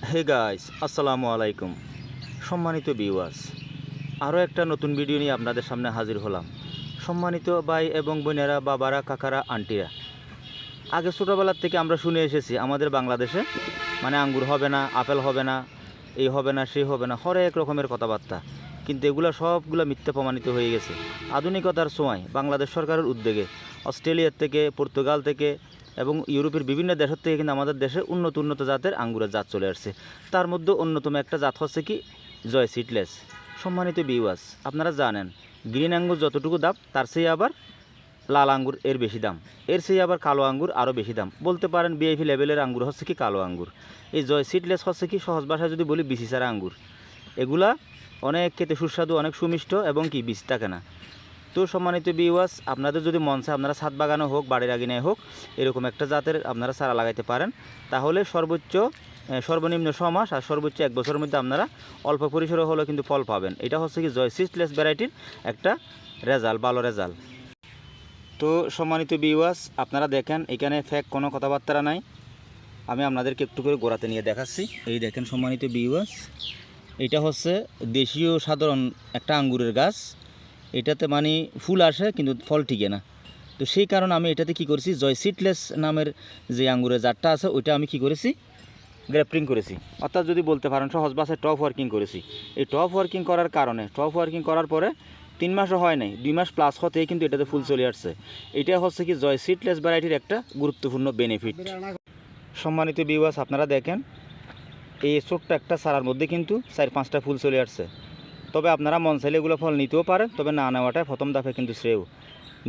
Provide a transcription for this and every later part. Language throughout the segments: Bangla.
হে গাইস, আসসালামু আলাইকুম। সম্মানিত ভিউয়ার্স, আরও একটা নতুন ভিডিও নিয়ে আপনাদের সামনে হাজির হলাম। সম্মানিত ভাই এবং বোনেরা, বাবারা, কাকারা, আন্টিরা, আগে ছোটোবেলার থেকে আমরা শুনে এসেছি আমাদের বাংলাদেশে মানে আঙ্গুর হবে না, আপেল হবে না, এই হবে না, সেই হবে না, হরেক রকমের কথাবার্তা। কিন্তু এগুলো সবগুলো মিথ্যা প্রমাণিত হয়ে গেছে আধুনিকতার সময় বাংলাদেশ সরকারের উদ্যোগে। অস্ট্রেলিয়ার থেকে, পর্তুগাল থেকে এবং ইউরোপের বিভিন্ন দেশের থেকে কিন্তু আমাদের দেশে উন্নত উন্নত জাতের আঙ্গুরের জাত চলে আসছে। তার মধ্যে অন্যতম একটা জাত হচ্ছে কি জয় সিডলেস। সম্মানিত ভিউয়ার্স, আপনারা জানেন গ্রিন আঙ্গুর যতটুকু দাম তার চেয়ে আবার লাল আঙ্গুর এর বেশি দাম, এর চেয়ে আবার কালো আঙ্গুর আরও বেশি দাম। বলতে পারেন বিআইপি লেভেলের আঙ্গুর হচ্ছে কি কালো আঙ্গুর। এই জয় সিডলেস হচ্ছে কি সহজ ভাষায় যদি বলি বিচি ছাড়া আঙ্গুর। এগুলা অনেক খেতে সুস্বাদু, অনেক সুমিষ্ট এবং কি বীজ থাকে না। তো সম্মানিত ভিউয়ার্স, আপনাদের যদি মন চায় আপনারা ছাদ বাগানো হোক, বাড়ির আঙিনায় হোক, এরকম একটা জাতের আপনারা চারা লাগাইতে পারেন। তাহলে সর্বনিম্ন 6 মাস আর সর্বোচ্চ 1 বছরের মধ্যে আপনারা অল্প পরিসরে হলেও কিন্তু ফল পাবেন। এটা হচ্ছে কি জয় সিডলেস ভ্যারাইটির একটা রেজাল্ট, ভালো রেজাল্ট। তো সম্মানিত ভিউয়ার্স, আপনারা দেখেন এখানে ফেক কোনো কথাবার্তা নাই। আমি আপনাদেরকে একটু করে গোড়াতে নিয়ে দেখাচ্ছি। এই দেখেন সম্মানিত ভিউয়ার্স, এটা হচ্ছে দেশীয় সাধারণ একটা আঙ্গুরের গাছ। এটাতে মানে ফুল আসে কিন্তু ফল টিকে না। তো সেই কারণে আমি এটাতে কি করেছি, জয় সিডলেস নামের যে আঙ্গুরের জাতটা আছে ওইটা আমি কি করেছি, গ্রাফটিং করেছি। অর্থাৎ যদি বলতে পারেন সহজ ভাষায় টপ ওয়ার্কিং করেছি। এই টপ ওয়ার্কিং করার কারণে, টপ ওয়ার্কিং করার পরে 3 মাসও হয় নাই, 2 মাস প্লাস হতেই কিন্তু এটাতে ফুল চলে আসছে। এটা হচ্ছে কি জয় সিডলেস ভ্যারাইটির একটা গুরুত্বপূর্ণ বেনিফিট। সম্মানিত ভিউয়ার্স, আপনারা দেখেন এই ছোট্ট একটা চারার মধ্যে কিন্তু 4-5টা ফুল চলে আসছে। তবে আপনারা মন চাইলে এগুলো ফল নিতেও পারেন, তবে না নেওয়াটাই প্রথম ধাপে কিন্তু শ্রেয়।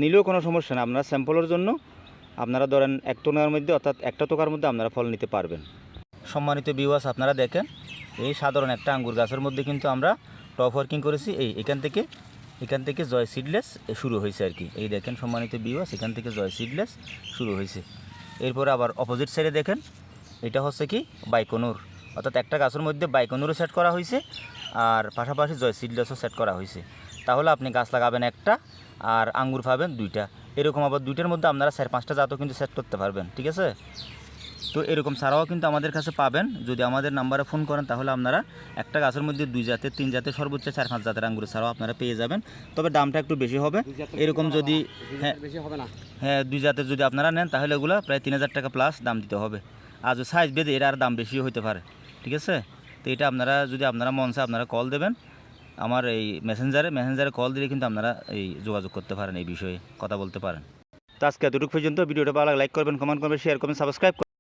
নিলেও কোনো সমস্যা না, আপনারা স্যাম্পলের জন্য আপনারা ধরেন 1 টোনার মধ্যে অর্থাৎ একটা টোকার মধ্যে আপনারা ফল নিতে পারবেন। সম্মানিত ভিউয়ার্স, আপনারা দেখেন এই সাধারণ একটা আঙ্গুর গাছের মধ্যে কিন্তু আমরা টপ ওয়ার্কিং করেছি। এখান থেকে জয় সিডলেস শুরু হয়েছে আর কি। এই দেখেন সম্মানিত ভিউয়ার্স, এখান থেকে জয় সিডলেস শুরু হয়েছে। এরপরে আবার অপোজিট সাইডে দেখেন, এটা হচ্ছে কি বাইকনুর, অর্থাৎ একটা গাছের মধ্যে বাইকনুরও সেট করা হয়েছে আর পাশাপাশি জয় সিডলেসও সেট করা হয়েছে। তাহলে আপনি গাছ লাগাবেন একটা আর আঙ্গুর পাবেন 2টা। এরকম আবার 2টার মধ্যে আপনারা 4-5টা জাতও কিন্তু সেট করতে পারবেন, ঠিক আছে? তো এরকম ছাড়াও কিন্তু আমাদের কাছে পাবেন। যদি আমাদের নাম্বারে ফোন করেন তাহলে আপনারা একটা গাছের মধ্যে 2 জাতের, 3 জাতের, সর্বোচ্চ 4-5 জাতের আঙ্গুর ছাড়াও আপনারা পেয়ে যাবেন। তবে দামটা একটু বেশি হবে। এরকম যদি হ্যাঁ 2 জাতের যদি আপনারা নেন তাহলে এগুলো প্রায় 3000 টাকা প্লাস দাম দিতে হবে। আর যদি সাইজ বেঁধে এর আর দাম বেশিও হতে পারে, ঠিক আছে? তো এটা আপনারা মন চায় আপনারা কল দেবেন আমার এই মেসেঞ্জারে কল দিলে কিন্তু আপনারা এই যোগাযোগ করতে পারেন, এই বিষয়ে কথা বলতে পারেন। তো আজকে এতটুকু পর্যন্ত। ভিডিওটা ভালো লাগলে লাইক করবেন, কমেন্ট করবেন, শেয়ার করবেন, সাবস্ক্রাইব করবেন।